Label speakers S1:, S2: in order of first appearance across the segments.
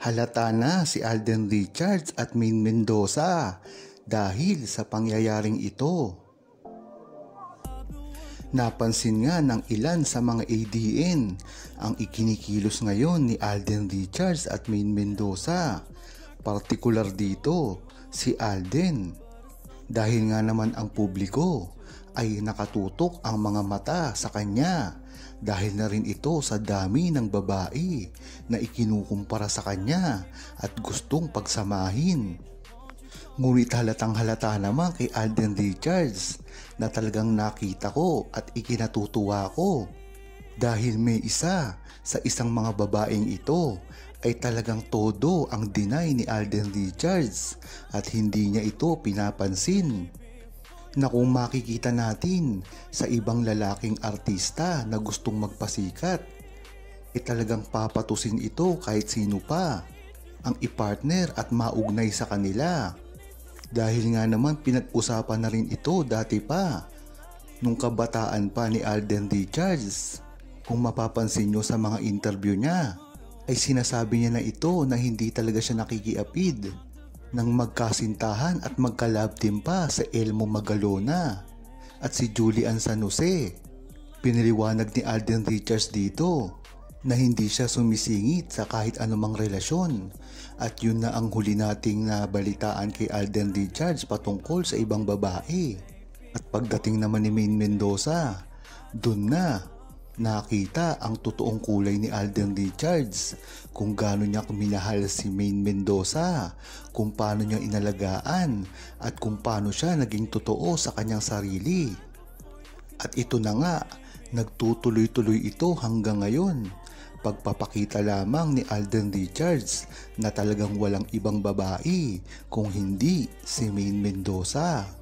S1: Halata na si Alden Richards at Maine Mendoza dahil sa pangyayaring ito. Napansin nga ng ilan sa mga ADN ang ikinikilos ngayon ni Alden Richards at Maine Mendoza. Partikular dito si Alden. Dahil nga naman ang publiko ay nakatutok ang mga mata sa kanya dahil na rin ito sa dami ng babae na ikinukumpara sa kanya at gustong pagsamahin. Ngunit halatang halata naman kay Alden Richards na talagang nakita ko at ikinatutuwa ko dahil may isa sa isang mga babaeng ito ay talagang todo ang deny ni Alden Richards at hindi niya ito pinapansin. Na kung makikita natin sa ibang lalaking artista na gustong magpasikat, talagang papatusin ito kahit sino pa ang ipartner at maugnay sa kanila. Dahil nga naman pinag-usapan na rin ito dati pa, nung kabataan pa ni Alden Richards. Kung mapapansin nyo sa mga interview niya, ay sinasabi niya na ito na hindi talaga siya nakikiapid nang magkasintahan at magka-love team pa sa Elmo Magalona at si Julian San Jose. Pinaliwanag ni Alden Richards dito na hindi siya sumisingit sa kahit anumang relasyon at yun na ang huli nating nabalitaan kay Alden Richards patungkol sa ibang babae. At pagdating naman ni Maine Mendoza, dun na nakita ang totoong kulay ni Alden Richards, kung gaano niya minahal si Maine Mendoza, kung paano niya inalagaan at kung paano siya naging totoo sa kanyang sarili. At ito na nga, nagtutuloy-tuloy ito hanggang ngayon. Pagpapakita lamang ni Alden Richards na talagang walang ibang babae kung hindi si Maine Mendoza.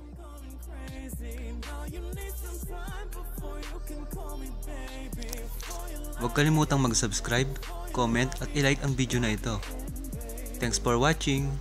S2: Huwag kalimutang mag-subscribe, comment at i-like ang video na ito. Thanks for watching!